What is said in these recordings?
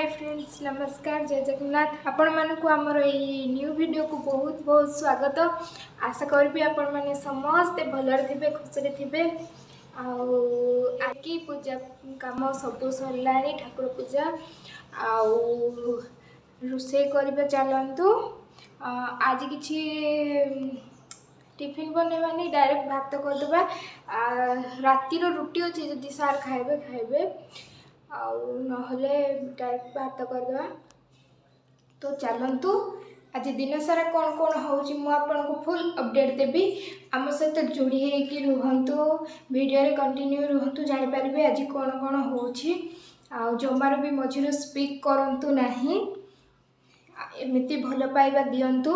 Hi friends नमस्कार जय जगन्नाथ आपण मानकु हमर ए न्यू वीडियो को बहुत बहुत स्वागत। आशा करबी आपण माने समस्त भलर थिबे खुशी थिबे। आकी पूजा काम सब सरलानी ठाकुर पूजा रुसे करबे चलंतु। आज किछि टिफिन बनवानी डायरेक्ट भात करदबा। राती रो रुटी अछि जदि सार खाइबे खाइबे डायरेक्ट भात करदबा। तो चलतु आज दिन सारा कौन कौन होउची मु आपनको फुल अपडेट देबी। आम सहित जोड़ी होगी रुहतु वीडियो रे कंटिन्यू रुहतु जानि पारिबे आज कौन कौन होउची। जमार भी मझिरो स्पीक करंतु नाही एमिति भल पाइबा दियंतु।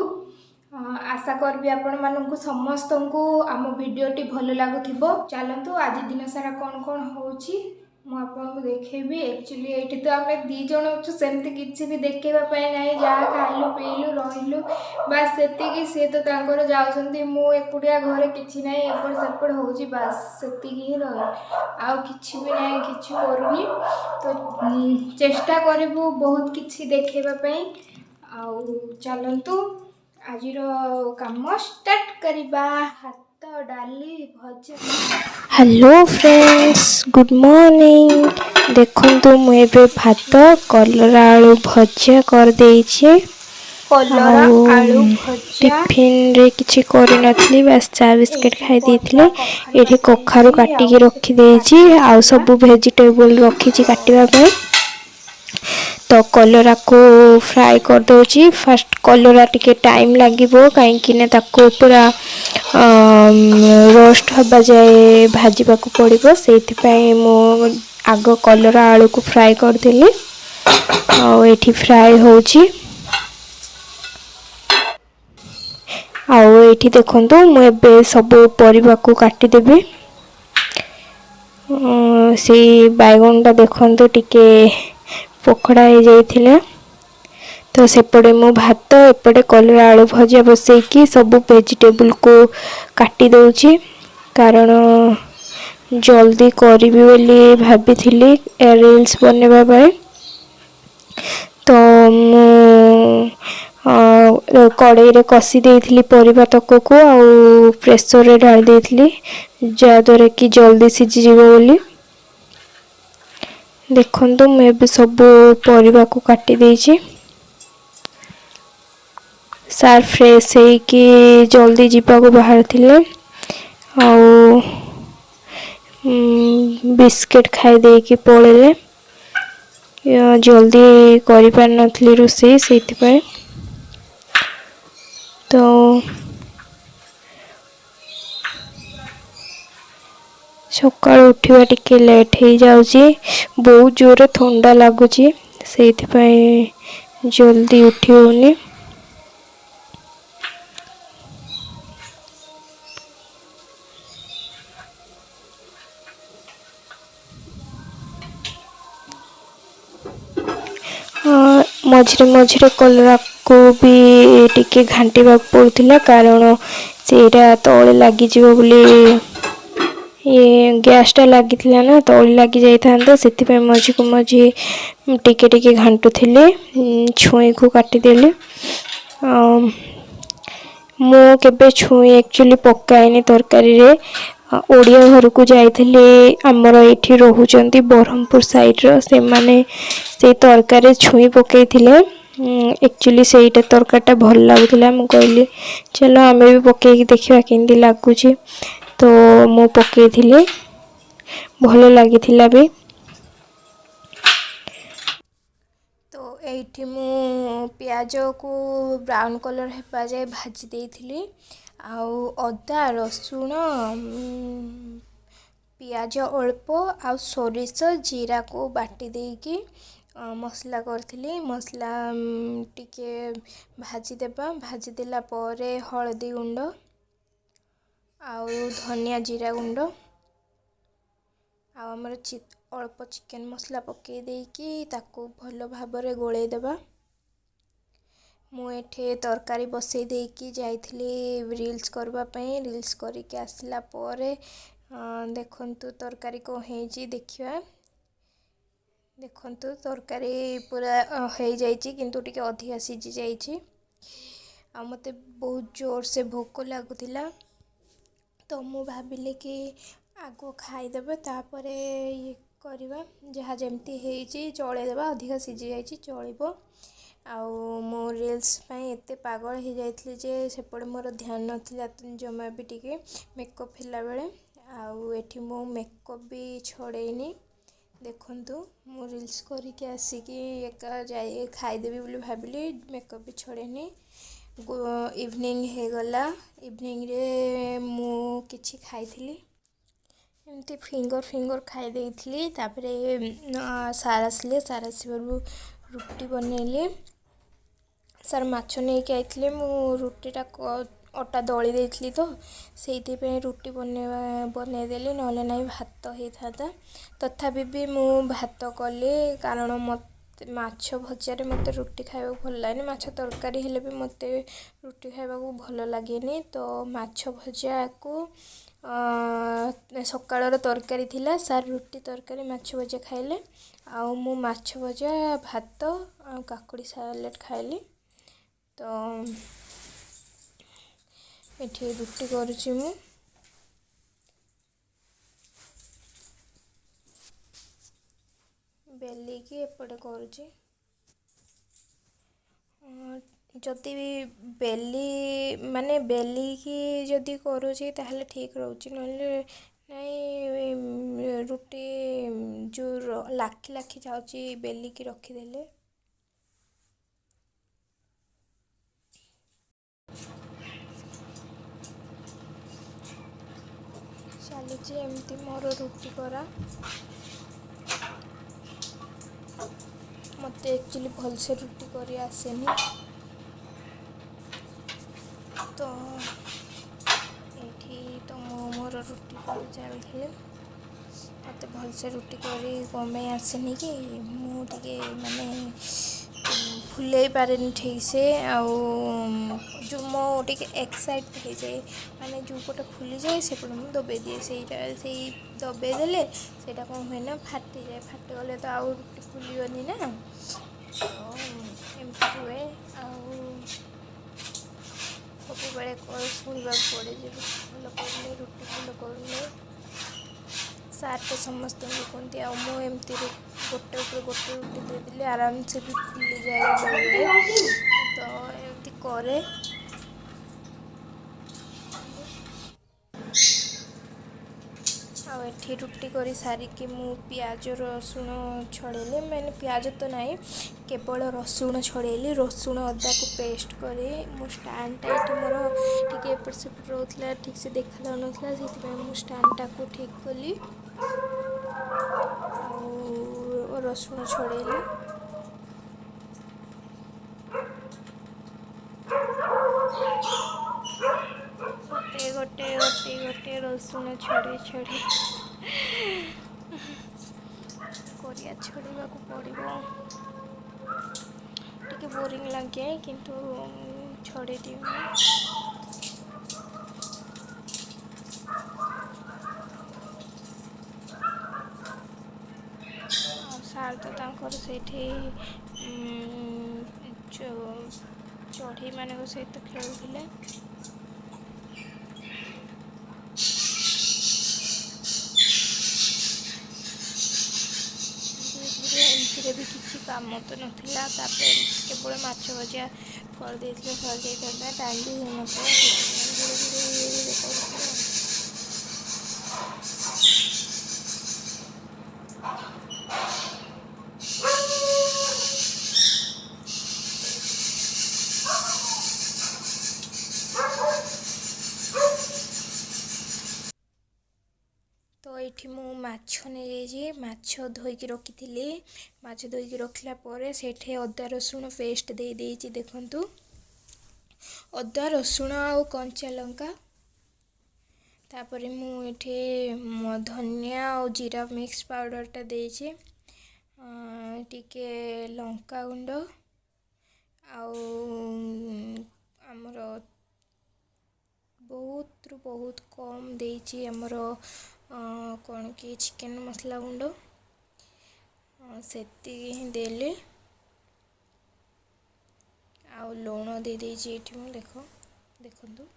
आशा करबी आपण माननकु समस्त को आम वीडियोटी भल लागुथिबो। चलतु आज दिन सारा कौन कौन होउची मु आपको देखेबी। एक्चुअली ये तो आम दी जन अच्छु सेमती किसी भी देखेबा नहीं जहाँ खाइलु पीलु रहिलु बास सेतिकी। सी तो जाउछंती मु एकुटिया घरे किछि नहीं एपट सेपट होउची बास सेतिकी ही रह आउ किछि भी नहीं किछि करूनी। तो चेष्टा करिबु बहुत किछि देखेबा पई। आउ चलंतु आजिर काम स्टार्ट करिबा। हाथ डाली भजा। Hello friends good morning. देखो मुझे भात कलरा आलू भजा कर देइछे। टिफिन रे किछि करि नथली बस चा बिस्किट खाई देइथिले। एठी कखारु काटिकी रखी देइछि आ सब वेजिटेबल रखिछि काटिबा पे। तो कलरा को फ्राई कर दोची। फर्स्ट कलरा टिके टाइम लागिबो काहेकि ना ताको पूरा रोस्ट हबा जाए भाजबा को पड़िबो। सेति पई मो आग कलरा आलू को फ्राई कर देली आ एठी फ्राई होची। आ एठी देखंतु मु एबे सब परिबा को काटी देबी। से बैगनटा देखंतु टिके पोखड़ा हो जाइथिले। तो सेपटे मु भात एपटे कलरा आलू भजा बसैकी सब वेजिटेबल को काटी दउची कारण जल्दी करी बोली भाभी थिली रील्स बनेबा पाए। तो मु कड़ाई रे कसी देइथिली परिबा तक को आउ प्रेशर रे ढाल देइथिली जाद्वारा कि जल्दी सिझी जीवो बोली। देखंतु मैं सब परिबा को काटी देइछि। सार फ्रेश है कि जल्दी जीवा को बाहर थिले आउ बिस्किट खाई दे कि पळेले जल्दी करि पार नथली रोसे सेति पाए। तो सकाळ उठिबा टिके लेट हो जाउची। बहुत जोर ठंडा लागुची सेति पाए जल्दी उठी होनी। मझे मझे कलरा को भी टिके घांटा पड़ता कारण सेटा तले लगी बोली ये गैसटा लगी ना तले लगी जाता से मझी को मझी टिके टिके घांटू थिले। छुई को काटिदेली। मु केबे छुई एक्चुअली पकाएनी तरकारी रे। ओडिया घर को जाइथिले आमर एठी रहउचंती बरहमपुर साइड रो से माने से तरकारी छुई पकई थिले। एक्चुअली सेटा तरकारीटा भल लागुथिला मु कहली चलो आमे भी पकई देखिबा केंदी लागुची। तो मु पकई थिले भल लागिथिला भी। तो एठी मु प्याज को ब्राउन कलर हेपा जाए भाजी देइथिली आउ अदा रसुण पियाज अल्प आ सोरिष जीरा को बाटी देकी मसला करथिली। मसला टिके भाजी देबा भाजी देला परे हळदी गुंड आउ धनिया जीरा गुंड आ हमर अल्प चिकन मसला पके देकी ताको भल भाबरे गोळेई देबा। मु एठे तरकारी बसई देकी जाइथिली रील्स करबा पई। रील्स करिके आसला परे देखंतु तरकारी को हेजी देखिबा। ଦେଖନ୍ତୁ ତରକାରୀ ପୁରା ହେଇଯାଇଛି କିନ୍ତୁ ଟିକେ ଅଧିକା ସିଝି ଯାଇଛି। ଆଉ ମୋତେ ବହୁତ ଜୋରସେ ଭୋକ ଲାଗୁଥିଲା ତ ମୁଁ ଭାବିଲି କି ଆଗ ଖାଇଦେବା ତାପରେ ଇଏ କରିବା। ଯାହା ଯେମିତି ହେଇଛି ଚଳେଇଦେବା, ଅଧିକା ସିଝି ଯାଇଛି ଚଳିବ। ଆଉ ମୁଁ ରିଲ୍ସ ପାଇଁ ଏତେ ପାଗଳ ହେଇଯାଇଥିଲି ଯେ ସେପଟେ ମୋର ଧ୍ୟାନ ନଥିଲା ଜମା ବି ଟିକେ ମେକଅପ୍ ହେଲାବେଳେ। ଆଉ ଏଠି ମୁଁ ମେକଅପ୍ ବି ଛଡ଼େଇନି। ଦେଖନ୍ତୁ ମୁଁ ରିଲ୍ସ କରିକି ଆସିକି ଏକା ଯାଇ ଖାଇଦେବି ବୋଲି ଭାବିଲି, ମେକଅପ୍ ବି ଛଡ଼େଇନି। ଇଭିନିଂ ହେଇଗଲା। ଇଭିନିଂରେ ମୁଁ କିଛି ଖାଇଥିଲି, ଏମିତି ଫିଙ୍ଗର ଖାଇ ଦେଇଥିଲି। ତାପରେ ସାର୍ ଆସିଲେ, ସାର୍ ଆସିବାରୁ ରୁଟି ବନେଇଲି। ସାର୍ ମାଛ ନେଇକି ଆଇଥିଲେ, ମୁଁ ରୁଟିଟା ଅଟା ଦଳି ଦେଇଥିଲି ତ ସେଇଥିପାଇଁ ରୁଟି ବନେଇଦେଲି, ନହେଲେ ନାହିଁ ଭାତ ହେଇଥାନ୍ତା। ତଥାପି ବି ମୁଁ ଭାତ କଲି କାରଣ ମୋତେ ମାଛ ଭଜାରେ ମୋତେ ରୁଟି ଖାଇବାକୁ ଭଲ ଲାଗେନି। ମାଛ ତରକାରୀ ହେଲେ ବି ମୋତେ ରୁଟି ଖାଇବାକୁ ଭଲ ଲାଗେନି। ତ ମାଛ ଭଜାକୁ ସକାଳର ତରକାରୀ ଥିଲା, ସାର୍ ରୁଟି ତରକାରୀ ମାଛ ଭଜା ଖାଇଲେ। ଆଉ ମୁଁ ମାଛ ଭଜା, ଭାତ ଆଉ କାକୁଡ଼ି ସାଲାଡ଼ ଖାଇଲି। ତ ଏଠି ରୁଟି କରୁଛି ମୁଁ। ବେଲିକି ଏପଟେ କରୁଛି। ଯଦି ବେଲିକି ଯଦି କରୁଛି ତାହେଲେ ଠିକ୍ ରହୁଛି, ନହେଲେ ନାଇଁ ରୁଟି ଯେଉଁ ଲାଖି ଲାଖି ଯାଉଛି ବେଲିକି ରଖିଦେଲେ। ଚାଲିଛି ଏମିତି ମୋର ରୁଟି କରା। ମୋତେ ଆକ୍ଚୁଆଲି ଭଲସେ ରୁଟି କରି ଆସେନି। ତ ଏଇଠି ତ ମୁଁ ମୋର ରୁଟି କରି ଚାଲିଥିଲି। ମୋତେ ଭଲସେ ରୁଟି କରି କ'ଣ ପାଇଁ ଆସେନି କି ମୁଁ ଟିକେ ଫୁଲେଇ ପାରେନି ଠିକ୍ ସେ। ଆଉ ଯେଉଁ ମୁଁ ଟିକେ ଏକ୍ସାଇଟ୍ ହେଇଯାଏ, ଯେଉଁ ପଟେ ଫୁଲିଯାଏ ସେପଟେ ମୁଁ ଦବେଇ ଦିଏ। ସେଇ ଦବେଇ ଦେଲେ ସେଇଟା କ'ଣ ହୁଏ ନା ଫାଟିଯାଏ। ଫାଟିଗଲେ ତ ଆଉ ରୁଟି ଫୁଲିବନି ନା, ତ ଏମିତି ହୁଏ। ଆଉ ସବୁବେଳେ ଶୁଣିବାକୁ ପଡ଼େ ଯେ ରୁଟି ଭଲ କରୁନି, ରୁଟି ଭଲ କରୁନି। ସାର୍ ତ ସମସ୍ତଙ୍କୁ କୁହନ୍ତି, ଆଉ ମୁଁ ଏମିତି ଗୋଟେ ଉପରେ ଗୋଟେ ରୁଟି ଦେଇଦେଲି ଆରାମସେ ବି ଫୁଲିଯାଏ ବେଳେବେଳେ। ତ ଏମିତି କରେ। ଆଉ ଏଠି ରୁଟି କରି ସାରିକି ମୁଁ ପିଆଜ ରସୁଣ ଛଡ଼େଇଲି, ପିଆଜ ତ ନାହିଁ କେବଳ ରସୁଣ ଛଡ଼େଇଲି। ରସୁଣ ଅଦାକୁ ପେଷ୍ଟ କରି ମୋ ଷ୍ଟାଣ୍ଡଟା ଏଠି ମୋର ଟିକେ ଏପଟ ସେପଟ ରହୁଥିଲା, ଠିକ୍ ସେ ଦେଖାଯାଉନଥିଲା, ସେଥିପାଇଁ ମୁଁ ଷ୍ଟାଣ୍ଡଟାକୁ ଠିକ୍ କଲି। ଆଉ ରସୁଣ ଛଡ଼େଇଲି। ଗୋଟେ ରସୁଣ ଛଡ଼େଇ କରିବା ଛଡ଼େଇବାକୁ ପଡ଼ିବ। ଟିକେ ବୋରିଂ ଲାଗେ କିନ୍ତୁ ଛଡ଼େଇ ଦିଏ ମୁଁ। ଆଉ ସାର୍ ତ ତାଙ୍କର ସେଇଠି ଚଢ଼େଇମାନଙ୍କ ସହିତ ଖେଳୁଥିଲେ। ଏମିତିରେ ବି କିଛି କାମ ତ ନଥିଲା, ତାପରେ କେବଳ ମାଛ ଭଜା କରିଦେଇଥିଲେ ସରିଯାଇଥାନ୍ତା, ଟାଇମ୍ ବି ହେଇନଥିଲା, ସେଥିପାଇଁ ଧୀରେ କରୁଥିଲି ଆଉ। ତ ଏଇଠି ମୁଁ ମାଛ ନେଇଯାଇଛି, ମାଛ ଧୋଇକି ରଖିଥିଲି। ମାଛ ଧୋଇକି ରଖିଲା ପରେ ସେଇଠି ଅଦା ରସୁଣ ପେଷ୍ଟ ଦେଇଛି। ଦେଖନ୍ତୁ, ଅଦା ରସୁଣ ଆଉ କଞ୍ଚା ଲଙ୍କା। ତାପରେ ମୁଁ ଏଠି ଧନିଆ ଆଉ ଜିରା ମିକ୍ସ ପାଉଡ଼ରଟା ଦେଇଛି। ଟିକେ ଲଙ୍କାଗୁଣ୍ଡ ଆଉ ଆମର ବହୁତ କମ୍ ଦେଇଛି ଆମର କ'ଣ କି ଚିକେନ୍ ମସଲା ଗୁଣ୍ଡ। ସେତିକି ହିଁ ଦେଲି। ଆଉ ଲୁଣ ଦେଇଦେଇଛି ଏଇଠି ମୁଁ ଦେଖନ୍ତୁ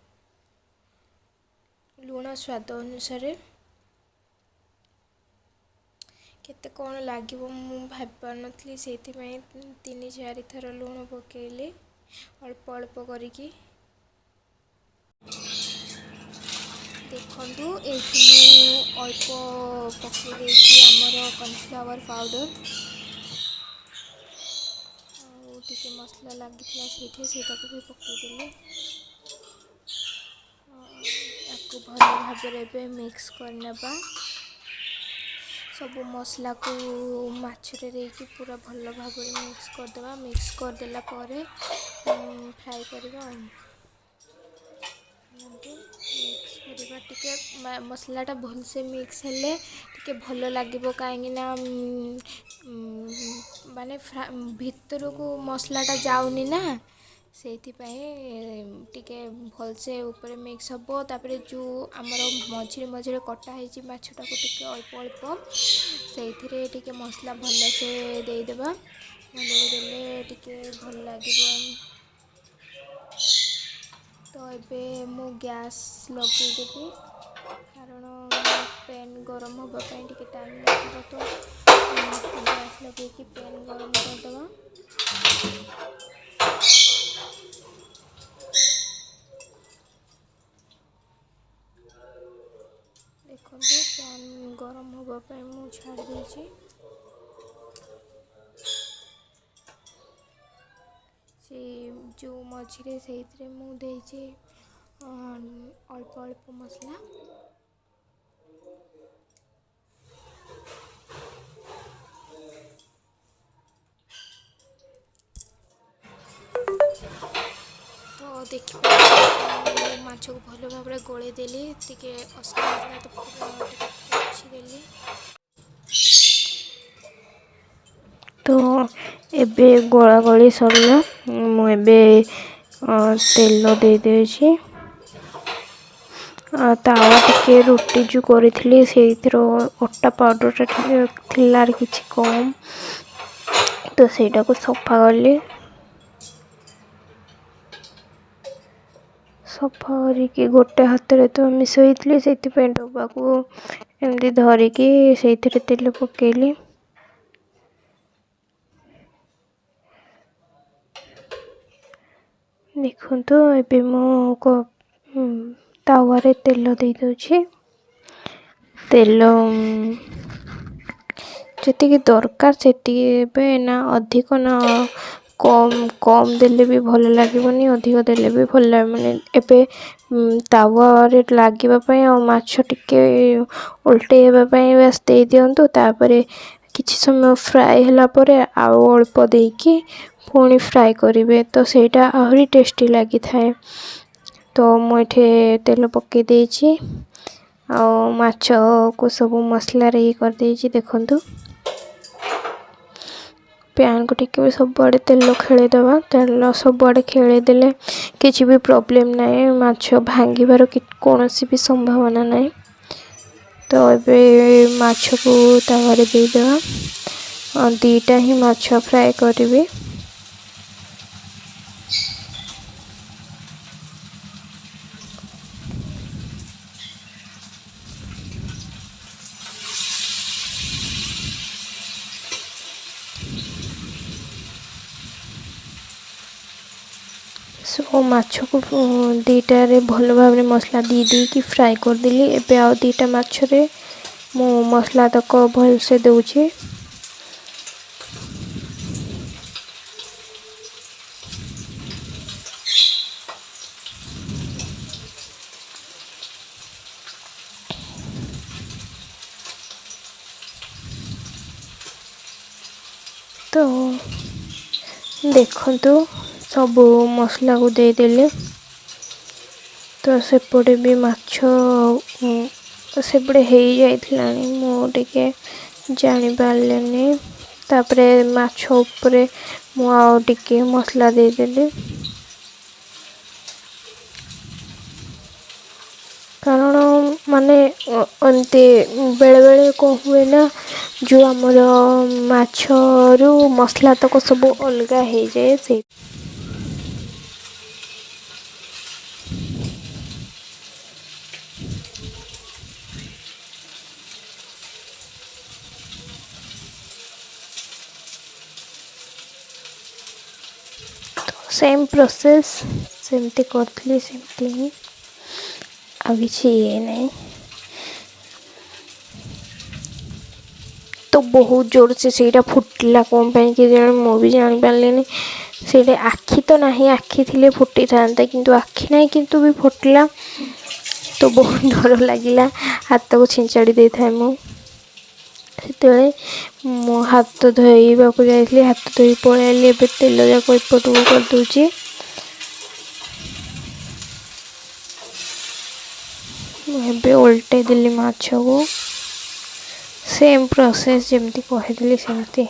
ଲୁଣ ସ୍ୱାଦ ଅନୁସାରେ। କେତେ କ'ଣ ଲାଗିବ ମୁଁ ଭାବି ପାରୁନଥିଲି, ସେଇଥିପାଇଁ 3-4 ଥର ଲୁଣ ପକେଇଲି ଅଳ୍ପ ଅଳ୍ପ କରିକି। ଦେଖନ୍ତୁ ଏଇଠି ମୁଁ ଅଳ୍ପ ପକେଇ ଦେଇଛି ଆମର କର୍ଣ୍ଣଫ୍ଲାୱାର ପାଉଡ଼ର। ଆଉ ଟିକେ ମସଲା ଲାଗିଥିଲା ସେଇଟାକୁ ବି ପକେଇଦେଲି। ୟାକୁ ଭଲ ଭାବରେ ଏବେ ମିକ୍ସ କରିନେବା। ସବୁ ମସଲାକୁ ମାଛରେ ଦେଇକି ପୁରା ଭଲ ଭାବରେ ମିକ୍ସ କରିଦେବା। ମିକ୍ସ କରିଦେଲା ପରେ ଫ୍ରାଏ କରିବା। ମିକ୍ସ କରିବା, ଟିକେ ମସଲାଟା ଭଲସେ ମିକ୍ସ ହେଲେ ଟିକେ ଭଲ ଲାଗିବ, କାହିଁକିନା ମାନେ ଭିତରକୁ ମସଲାଟା ଯାଉନି ନା, ସେଇଥିପାଇଁ ଟିକେ ଭଲସେ ଉପରେ ମିକ୍ସ ହେବ। ତାପରେ ଯେଉଁ ଆମର ମଝିରେ ମଝିରେ କଟା ହେଇଛି ମାଛଟାକୁ ଟିକେ ଅଳ୍ପ ଅଳ୍ପ ସେଇଥିରେ ଟିକେ ମସଲା ଭଲସେ ଦେଇଦେବା। ଭଲରେ ଦେଲେ ଟିକେ ଭଲ ଲାଗିବ। ତ ଏବେ ମୁଁ ଗ୍ୟାସ୍ ଲଗେଇଦେବି, କାରଣ ପ୍ୟାନ୍ ଗରମ ହେବା ପାଇଁ ଟିକେ ଟାଇମ୍ ଲାଗିବ। ତ ଗ୍ୟାସ୍ ଲଗେଇକି ପ୍ୟାନ୍ ଗରମ କରିଦେବା। ଦେଖନ୍ତୁ ପ୍ୟାନ୍ ଗରମ ହେବା ପାଇଁ ମୁଁ ଛାଡ଼ି ଦେଇଛି। ସେ ଯେଉଁ ମଝିରେ ସେଇଥିରେ ମୁଁ ଦେଇଛି ଅଳ୍ପ ଅଳ୍ପ ମସଲା। ତ ଦେଖିପାରିବେ ମୁଁ ମାଛକୁ ଭଲ ଭାବରେ ଗୋଳେଇ ଦେଲି। ଟିକେ ଅସନା ହେଇଥିଲା ତ ପୁରା ଟିକେ ପୋଛିଦେଲି। ତ ଏବେ ଗୋଳା ଗୋଳି ସରିଲା। ମୁଁ ଏବେ ତେଲ ଦେଇଦେଇଛି। ତାୱା ଟିକେ ରୁଟି ଯେଉଁ କରିଥିଲି ସେଇଥିର ଅଟା ପାଉଡ଼ରଟା ଟିକେ ଥିଲା କିଛି କମ୍, ତ ସେଇଟାକୁ ସଫା କଲି। ସଫା କରିକି ଗୋଟେ ହାତରେ ତ ମିଶେଇଥିଲି, ସେଥିପାଇଁ ଡବାକୁ ଏମିତି ଧରିକି ସେଇଥିରେ ତେଲ ପକେଇଲି। ଦେଖନ୍ତୁ ଏବେ ମୁଁ ତାୱାରେ ତେଲ ଦେଇଦେଉଛି। ତେଲ ଯେତିକି ଦରକାର ସେତିକି ଦେବେ, ନା ଅଧିକ ନା କମ୍ ଦେଲେ ବି ଭଲ ଲାଗିବନି, ଅଧିକ ଦେଲେ ବି ଭଲ ଲାଗିବନି। ଏବେ ତାୱାରେ ଲାଗିବା ପାଇଁ ଆଉ ମାଛ ଟିକେ ଓଲଟେଇ ହେବା ପାଇଁ ବାସ୍ ଦେଇଦିଅନ୍ତୁ। ତାପରେ କିଛି ସମୟ ଫ୍ରାଏ ହେଲା ପରେ ଆଉ ଅଳ୍ପ ଦେଇକି ପୁଣି ଫ୍ରାଏ କରିବେ, ତ ସେଇଟା ଆହୁରି ଟେଷ୍ଟି ଲାଗିଥାଏ। ତ ମୁଁ ଏଠି ତେଲ ପକେଇ ଦେଇଛି ଆଉ ମାଛକୁ ସବୁ ମସଲାରେ କରିଦେଇଛି। ଦେଖନ୍ତୁ ପ୍ୟାନ୍କୁ ଟିକେ ବି ସବୁଆଡ଼େ ତେଲ ଖେଳେଇଦେବା। ତେଲ ସବୁଆଡ଼େ ଖେଳେଇ ଦେଲେ କିଛି ବି ପ୍ରୋବ୍ଲେମ୍ ନାହିଁ, ମାଛ ଭାଙ୍ଗିବାର କୌଣସି ବି ସମ୍ଭାବନା ନାହିଁ। ତ ଏବେ ମାଛକୁ ତାୱାରେ ଦେଇଦେବା। 2ଟା ହିଁ ମାଛ ଫ୍ରାଏ କରିବି। ସବୁ ମାଛକୁ 2ଟାରେ ଭଲ ଭାବରେ ମସଲା ଦେଇକି ଫ୍ରାଏ କରିଦେଲି। ଏବେ ଆଉ 2ଟା ମାଛରେ ମୁଁ ମସଲା ତକ ଭଲସେ ଦେଉଛି। ତ ଦେଖନ୍ତୁ ସବୁ ମସଲାକୁ ଦେଇଦେଲି। ତ ସେପଟେ ବି ମାଛ ସେପଟେ ହେଇଯାଇଥିଲାଣି, ମୁଁ ଟିକେ ଜାଣିପାରିଲିନି। ତାପରେ ମାଛ ଉପରେ ମୁଁ ଆଉ ଟିକେ ମସଲା ଦେଇଦେଲି, କାରଣ ମାନେ ଏମିତି ବେଳେବେଳେ କ'ଣ ହୁଏ ନା जो आमर माछरू मसला तक सब अलग हो जाए से सेम प्रोसेस सेमती करी सेमती ही आ किसी ये नहीं तो बहुत जोर से ସେଇଟା ଫୁଟିଲା कौन ପାଇଁ कि ମୁଁ भी जानी पारलिनी ସେଇଟା आखि तो नहीं आखि थिले फुटी थांता किंतु आखि नहीं किंतु भी फुटला तो बहुत डर लगिला हाथ को छिंचाड़ी दे था मु सेतेले मो हाथ धोइबा को जाइली हाथ धोई पळैली एबे तेल जाक एपटू कर दूची एबे उल्टे दिली माछ को सेम प्रोसेस जमती कहली सेमती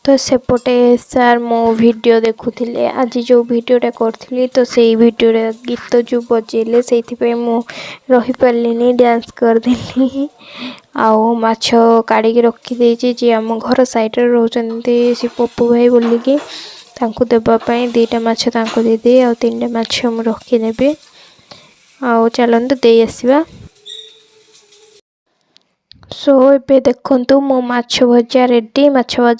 तो सेपटे सार मो वीडियो देखुले आज जो वीडियोटा करी तो से वीडियो गीत जो बजेले से मु रही पार्लिनी डांस करदेली आउ माछ काढ़ी रखीदे जी आम घर साइड रोचंती से पप्पू भाई बोलिकी तांको देवाई दीटा माछ तांको देदे आ 3टा माछ मु रखीदेवी आउ चलतु दे आसवा सो ए देखु मो माछ भजा रेडी माछ भजा